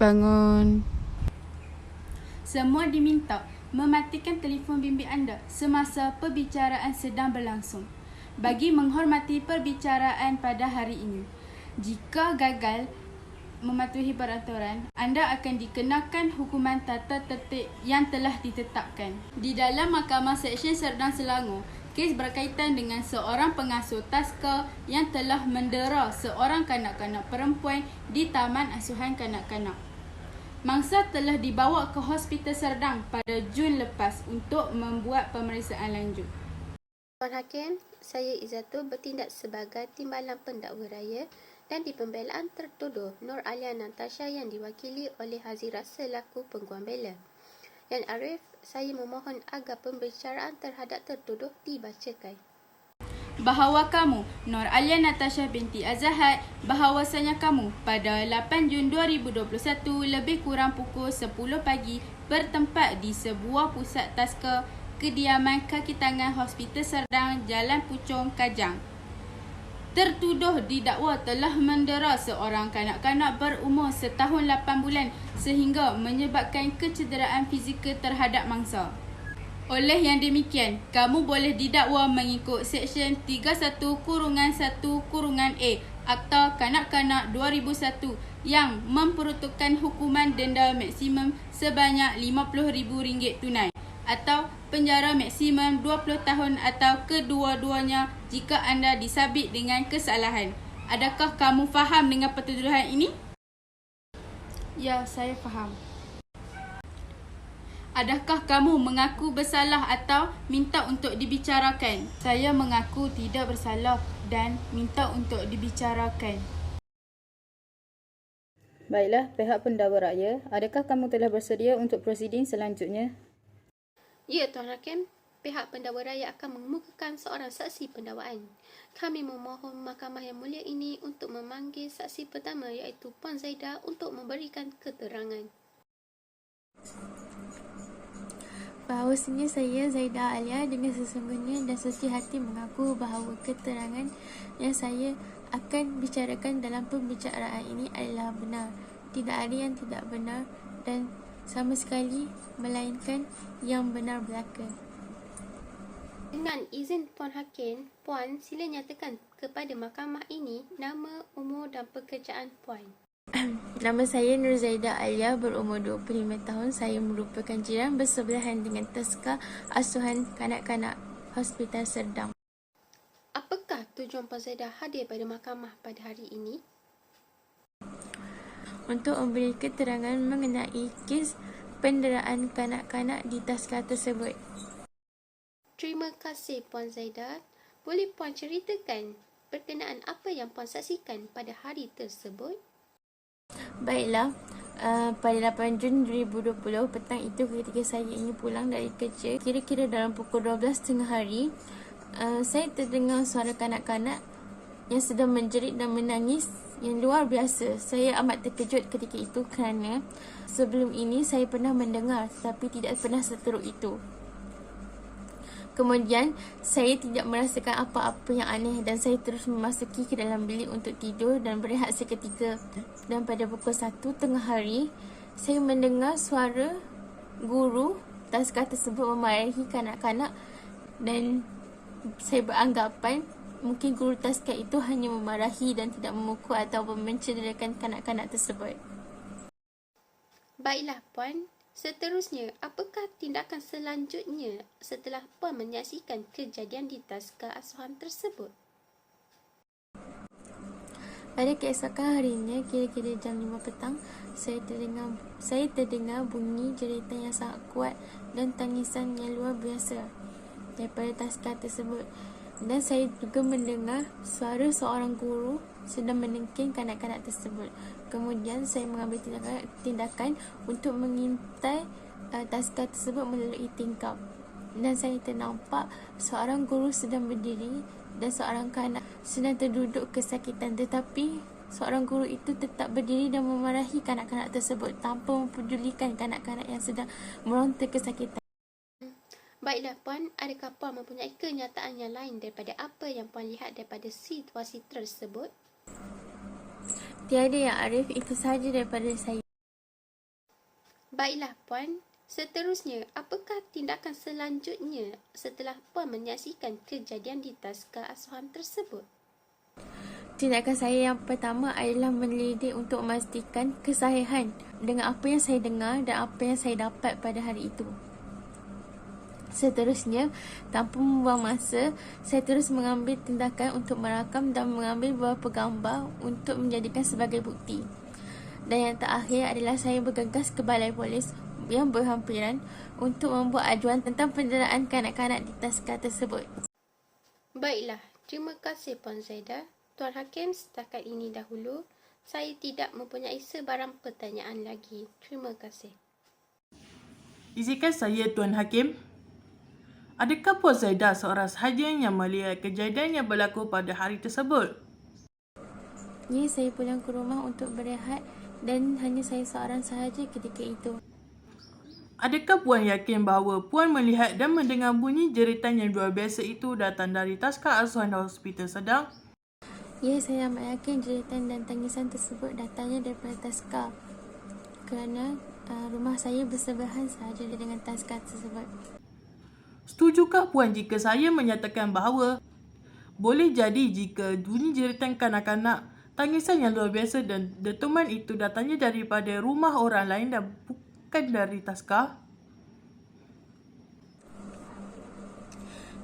bangun. Semua diminta mematikan telefon bimbit anda semasa perbicaraan sedang berlangsung bagi menghormati perbicaraan pada hari ini. Jika gagal mematuhi peraturan, anda akan dikenakan hukuman tata tertib yang telah ditetapkan. Di dalam Mahkamah Seksyen Serdang Selangor, kes berkaitan dengan seorang pengasuh taska yang telah mendera seorang kanak-kanak perempuan di Taman Asuhan Kanak-kanak. Mangsa telah dibawa ke Hospital Serdang pada Jun lepas untuk membuat pemeriksaan lanjut. Tuan Hakim, saya Izzatul bertindak sebagai timbalan pendakwa raya dan di pembelaan tertuduh Nur Alia Natasha yang diwakili oleh Hazira selaku pengguam bela. Yang Arif, saya memohon agar pembicaraan terhadap tertuduh dibacakan. Bahawa kamu, Nur Alia Natasha binti Azahad, bahawasanya kamu pada 8 Jun 2021 lebih kurang pukul 10 pagi bertempat di sebuah pusat taska kediaman kaki tangan Hospital Serdang, Jalan Puchong, Kajang. Tertuduh didakwa telah mendera seorang kanak-kanak berumur setahun 8 bulan sehingga menyebabkan kecederaan fizikal terhadap mangsa. Oleh yang demikian, kamu boleh didakwa mengikut Seksyen 31-1-A Akta Kanak-kanak 2001 yang memperuntukkan hukuman denda maksimum sebanyak RM50,000 tunai atau penjara maksimum 20 tahun atau kedua-duanya jika anda disabit dengan kesalahan. Adakah kamu faham dengan pertuduhan ini? Ya, saya faham. Adakah kamu mengaku bersalah atau minta untuk dibicarakan? Saya mengaku tidak bersalah dan minta untuk dibicarakan. Baiklah, pihak pendakwa raya, adakah kamu telah bersedia untuk prosiding selanjutnya? Ya, Tuan Hakim, pihak pendakwa raya akan mengemukakan seorang saksi pendakwaan. Kami memohon Mahkamah Yang Mulia ini untuk memanggil saksi pertama iaitu Puan Zaidah untuk memberikan keterangan. Bahawasanya saya Zaidah Alia dengan sesungguhnya dan suci hati mengaku bahawa keterangan yang saya akan bicarakan dalam pembicaraan ini adalah benar. Tidak ada yang tidak benar dan sama sekali melainkan yang benar belaka. Dengan izin Puan Hakim, Puan sila nyatakan kepada mahkamah ini nama, umur dan pekerjaan Puan. Nama saya Nur Zaidah Alia, berumur 25 tahun. Saya merupakan jiran bersebelahan dengan taska asuhan kanak-kanak Hospital Serdang. Apakah tujuan Puan Zaidah hadir pada mahkamah pada hari ini? Untuk memberi keterangan mengenai kes penderaan kanak-kanak di taska tersebut. Terima kasih Puan Zaidah. Boleh Puan ceritakan berkenaan apa yang Puan saksikan pada hari tersebut? Baiklah, pada 8 Jun 2020 petang itu ketika saya ingin pulang dari kerja, kira-kira dalam pukul 12 tengah hari, saya terdengar suara kanak-kanak yang sedang menjerit dan menangis yang luar biasa. Saya amat terkejut ketika itu kerana sebelum ini saya pernah mendengar tetapi tidak pernah seteruk itu. Kemudian, saya tidak merasakan apa-apa yang aneh dan saya terus memasuki ke dalam bilik untuk tidur dan berehat seketika. Dan pada pukul 1 tengah hari, saya mendengar suara guru taska tersebut memarahi kanak-kanak dan saya beranggapan mungkin guru taska itu hanya memarahi dan tidak memukul atau mencederakan kanak-kanak tersebut. Baiklah Puan. Seterusnya, apakah tindakan selanjutnya setelah Puan menyaksikan kejadian di taska asuhan tersebut? Pada keesokan harinya, kira-kira jam 5 petang, saya terdengar bunyi jeritan yang sangat kuat dan tangisan yang luar biasa daripada taska tersebut. Dan saya juga mendengar suara seorang guru sedang menengking kanak-kanak tersebut. Kemudian saya mengambil tindakan untuk mengintai taska tersebut melalui tingkap. Dan saya ternampak seorang guru sedang berdiri dan seorang kanak sedang terduduk kesakitan. Tetapi seorang guru itu tetap berdiri dan memarahi kanak-kanak tersebut tanpa mempedulikan kanak-kanak yang sedang meronta kesakitan. Baiklah Puan, adakah Puan mempunyai kenyataan yang lain daripada apa yang Puan lihat daripada situasi tersebut? Tiada yang Arif, itu sahaja daripada saya. Baiklah Puan, seterusnya apakah tindakan selanjutnya setelah Puan menyaksikan kejadian di taska asuhan tersebut? Tindakan saya yang pertama adalah menyelidik untuk memastikan kesahihan dengan apa yang saya dengar dan apa yang saya dapat pada hari itu. Seterusnya, tanpa membuang masa, saya terus mengambil tindakan untuk merakam dan mengambil beberapa gambar untuk menjadikan sebagai bukti. Dan yang terakhir adalah saya bergegas ke balai polis yang berhampiran untuk membuat aduan tentang penderaan kanak-kanak di taska tersebut. Baiklah, terima kasih Puan Zaidah. Tuan Hakim, setakat ini dahulu. Saya tidak mempunyai sebarang pertanyaan lagi. Terima kasih. Izinkan saya, Tuan Hakim. Adakah Puan Zaidah seorang sahaja yang melihat kejadian yang berlaku pada hari tersebut? Ya, saya pulang ke rumah untuk berehat dan hanya saya seorang sahaja ketika itu. Adakah Puan yakin bahawa Puan melihat dan mendengar bunyi jeritan yang luar biasa itu datang dari taska asuhan Hospital Sedang? Ya, saya amat yakin jeritan dan tangisan tersebut datangnya daripada taska kerana rumah saya bersebelahan sahaja dengan taska tersebut. Setujukah Puan jika saya menyatakan bahawa boleh jadi jika bunyi jeritan kanak-kanak, tangisan yang luar biasa dan dentuman itu datangnya daripada rumah orang lain dan bukan dari taska?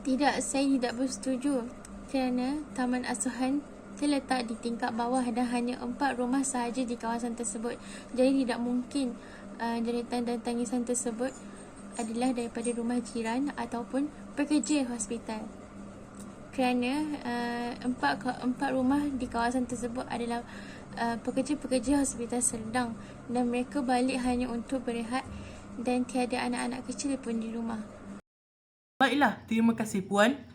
Tidak, saya tidak bersetuju kerana taman asuhan terletak di tingkat bawah dan hanya 4 rumah sahaja di kawasan tersebut. Jadi tidak mungkin jeritan dan tangisan tersebut adalah daripada rumah jiran ataupun pekerja hospital. Kerana empat rumah di kawasan tersebut adalah pekerja-pekerja hospital Sedang dan mereka balik hanya untuk berehat dan tiada anak-anak kecil pun di rumah. Baiklah, terima kasih Puan.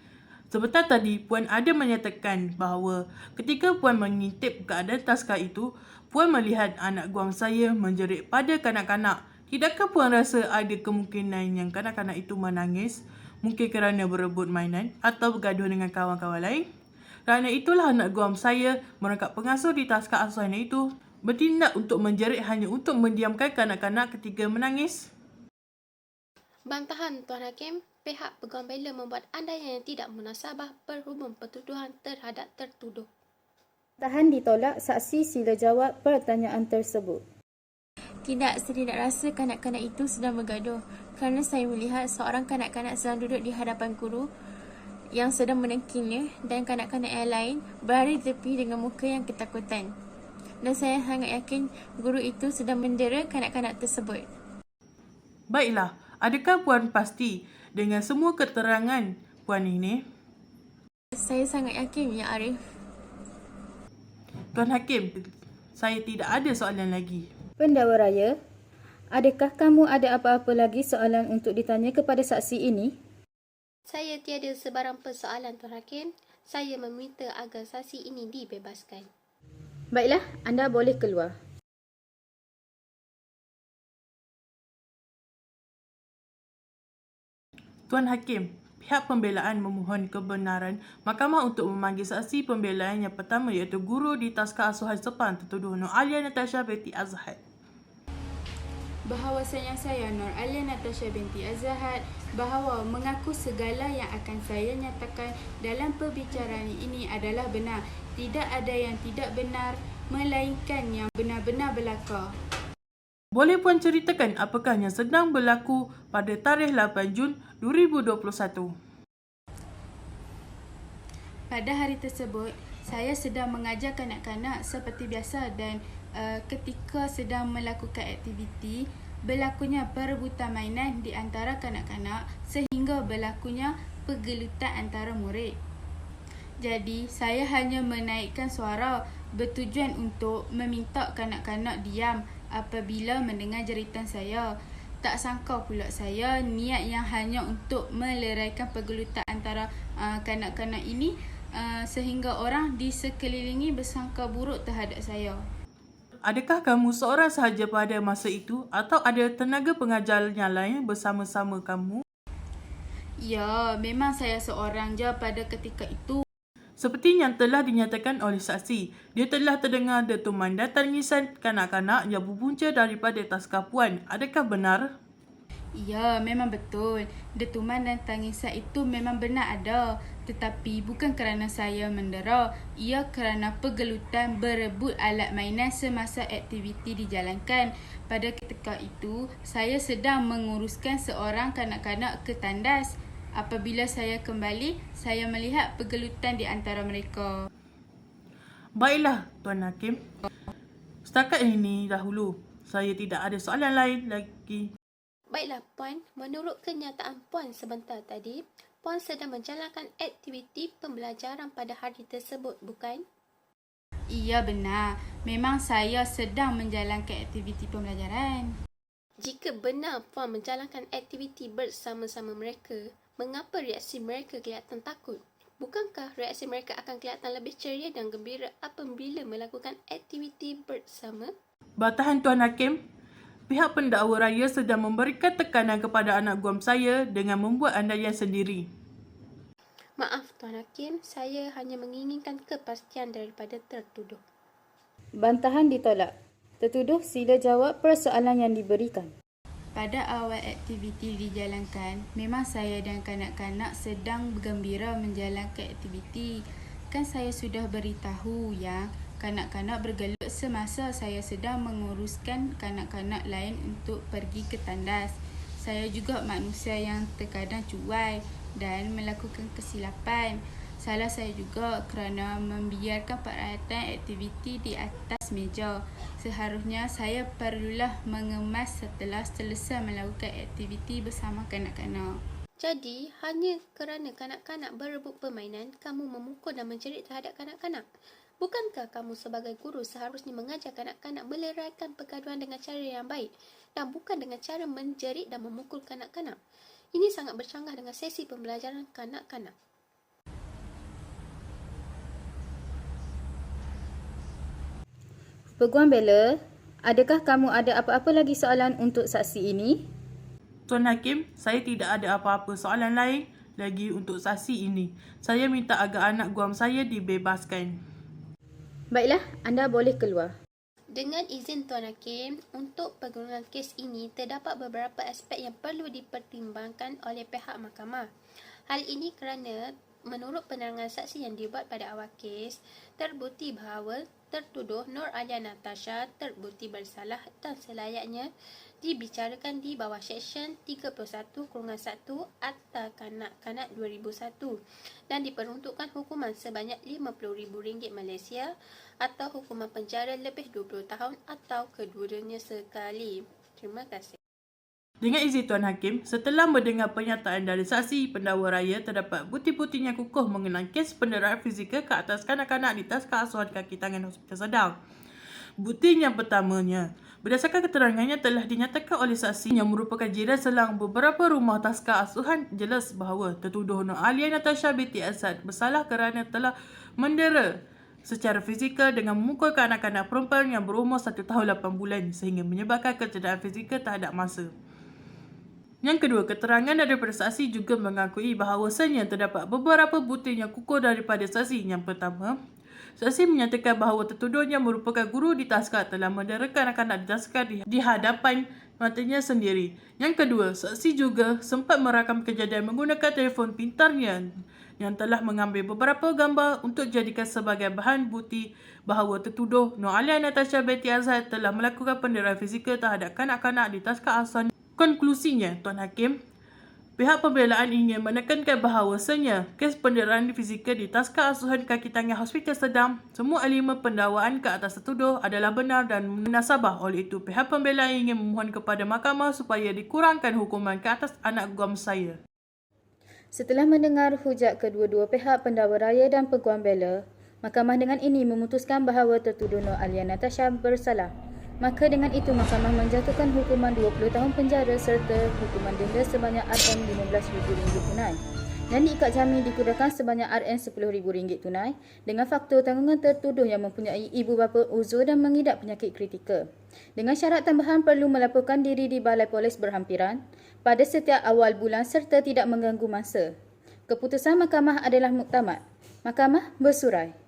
Sebentar tadi, Puan ada menyatakan bahawa ketika Puan mengintip keadaan taska itu, Puan melihat anak guam saya menjerit pada kanak-kanak. Tidakkah Puan rasa ada kemungkinan yang kanak-kanak itu menangis? Mungkin kerana berebut mainan atau bergaduh dengan kawan-kawan lain? Kerana itulah anak guam saya, merangkap pengasuh di taska asuhan itu, bertindak untuk menjerit hanya untuk mendiamkan kanak-kanak ketika menangis. Bantahan Tuan Hakim, pihak peguam bela membuat andaian yang tidak munasabah berhubung pertuduhan terhadap tertuduh. Tahan ditolak, saksi sila jawab pertanyaan tersebut. Tidak, saya tidak rasa kanak-kanak itu sedang bergaduh kerana saya melihat seorang kanak-kanak sedang duduk di hadapan guru yang sedang menengkingnya dan kanak-kanak yang lain berada di tepi dengan muka yang ketakutan. Dan saya sangat yakin guru itu sedang mendera kanak-kanak tersebut. Baiklah, adakah Puan pasti dengan semua keterangan Puan ini? Saya sangat yakin, Ya Arif. Tuan Hakim, saya tidak ada soalan lagi. Pendakwa raya, adakah kamu ada apa-apa lagi soalan untuk ditanya kepada saksi ini? Saya tiada sebarang persoalan Tuan Hakim. Saya meminta agar saksi ini dibebaskan. Baiklah, anda boleh keluar. Tuan Hakim, pihak pembelaan memohon kebenaran mahkamah untuk memanggil saksi pembelaan yang pertama iaitu guru di taska asuhan Sepang tertuduh Nur Alia Natasha binti Azhar. Bahawasanya saya Nur Alia Natasha binti Azhar bahawa mengaku segala yang akan saya nyatakan dalam perbicaraan ini adalah benar. Tidak ada yang tidak benar melainkan yang benar-benar berlaku. Boleh Puan ceritakan apakah yang sedang berlaku pada tarikh 8 Jun 2021? Pada hari tersebut, saya sedang mengajar kanak-kanak seperti biasa dan ketika sedang melakukan aktiviti, berlakunya perebutan mainan di antara kanak-kanak sehingga berlakunya pergelutan antara murid. Jadi, saya hanya menaikkan suara bertujuan untuk meminta kanak-kanak diam apabila mendengar jeritan saya. Tak sangka pula saya niat yang hanya untuk meleraikan pergelutan antara kanak-kanak ini sehingga orang di sekelilingi bersangka buruk terhadap saya. Adakah kamu seorang sahaja pada masa itu atau ada tenaga pengajar yang lain bersama-sama kamu? Ya, memang saya seorang je pada ketika itu. Seperti yang telah dinyatakan oleh saksi, dia telah terdengar dentuman dan tangisan kanak-kanak yang berpunca daripada taska puan. Adakah benar? Ya, memang betul. Dentuman dan tangisan itu memang benar ada. Tetapi bukan kerana saya mendera. Ia kerana pergelutan berebut alat mainan semasa aktiviti dijalankan. Pada ketika itu, saya sedang menguruskan seorang kanak-kanak ke tandas. Apabila saya kembali, saya melihat pergelutan di antara mereka. Baiklah, Tuan Hakim. Setakat ini dahulu, saya tidak ada soalan lain lagi. Baiklah Puan, menurut kenyataan Puan sebentar tadi, Puan sedang menjalankan aktiviti pembelajaran pada hari tersebut, bukan? Iya benar, memang saya sedang menjalankan aktiviti pembelajaran. Jika benar Puan menjalankan aktiviti bersama-sama mereka, mengapa reaksi mereka kelihatan takut? Bukankah reaksi mereka akan kelihatan lebih ceria dan gembira apabila melakukan aktiviti bersama? Batahan Tuan Hakim, pihak pendakwa raya sedang memberikan tekanan kepada anak guam saya dengan membuat andaian sendiri. Maaf Tuan Hakim, saya hanya menginginkan kepastian daripada tertuduh. Bantahan ditolak. Tertuduh sila jawab persoalan yang diberikan. Pada awal aktiviti dijalankan, memang saya dan kanak-kanak sedang bergembira menjalankan aktiviti. Kan saya sudah beritahu yang kanak-kanak bergelut semasa saya sedang menguruskan kanak-kanak lain untuk pergi ke tandas. Saya juga manusia yang terkadang cuai dan melakukan kesilapan. Salah saya juga kerana membiarkan peralatan aktiviti di atas meja. Seharusnya saya perlulah mengemas setelah selesai melakukan aktiviti bersama kanak-kanak. Jadi, hanya kerana kanak-kanak berebut permainan, kamu memukul dan menjerit terhadap kanak-kanak. Bukankah kamu sebagai guru seharusnya mengajar kanak-kanak meleraikan pergaduhan dengan cara yang baik dan bukan dengan cara menjerit dan memukul kanak-kanak? Ini sangat bercanggah dengan sesi pembelajaran kanak-kanak. Peguam bela, adakah kamu ada apa-apa lagi soalan untuk saksi ini? Tuan Hakim, saya tidak ada apa-apa soalan lain lagi untuk saksi ini. Saya minta agar anak guam saya dibebaskan. Baiklah, anda boleh keluar. Dengan izin Tuan Hakim, untuk pergunungan kes ini terdapat beberapa aspek yang perlu dipertimbangkan oleh pihak mahkamah. Hal ini kerana menurut penerangan saksi yang dibuat pada awal kes, terbukti bahawa tertuduh Nur Alia Natasha terbukti bersalah dan selayaknya dibicarakan di bawah Seksyen 31-1 Akta Kanak-Kanak 2001 dan diperuntukkan hukuman sebanyak RM50,000 Malaysia atau hukuman penjara lebih 20 tahun atau kedua-duanya sekali. Terima kasih. Dengan izin Tuan Hakim, setelah mendengar pernyataan dari saksi pendakwa raya, terdapat bukti-bukti yang kukuh mengenai kes penderaan fizikal ke atas kanak-kanak di taska asuhan kaki tangan Hospital Sedang. Bukti yang pertamanya, berdasarkan keterangannya telah dinyatakan oleh saksi yang merupakan jiran selang beberapa rumah taska asuhan jelas bahawa tertuduh Nur Alia Natasha binti Asad bersalah kerana telah mendera secara fizikal dengan memukul kanak-kanak perempuan yang berumur 1 tahun 8 bulan sehingga menyebabkan kecederaan fizikal terhadap masa. Yang kedua, keterangan daripada saksi juga mengakui bahawasanya terdapat beberapa bukti yang kukuh daripada saksi. Yang pertama, saksi menyatakan bahawa tertuduhnya merupakan guru di taska telah mendera kanak-kanak di taska di hadapan matanya sendiri. Yang kedua, saksi juga sempat merakam kejadian menggunakan telefon pintarnya yang telah mengambil beberapa gambar untuk dijadikan sebagai bahan bukti bahawa tertuduh Nur Alia Natasha binti Azhar telah melakukan penderaan fizikal terhadap kanak-kanak di taska asuhan. Konklusinya, Tuan Hakim, pihak pembelaan ingin menekankan bahawasanya kes penderaan fizikal di taska asuhan kaki tangan Hospital Sedang, semua elemen pendakwaan ke atas tertuduh adalah benar dan munasabah. Oleh itu, pihak pembelaan ingin memohon kepada mahkamah supaya dikurangkan hukuman ke atas anak guam saya. Setelah mendengar hujat kedua-dua pihak pendakwa raya dan peguam bela, mahkamah dengan ini memutuskan bahawa tertuduh Nur Alia Natasha bersalah. Maka dengan itu mahkamah menjatuhkan hukuman 20 tahun penjara serta hukuman denda sebanyak RM15,000 tunai dan diikat jamin dikurangkan sebanyak RM10,000 tunai dengan faktor tanggungan tertuduh yang mempunyai ibu bapa uzur dan mengidap penyakit kritikal. Dengan syarat tambahan perlu melaporkan diri di Balai Polis berhampiran pada setiap awal bulan serta tidak mengganggu masa. Keputusan mahkamah adalah muktamad. Mahkamah bersurai.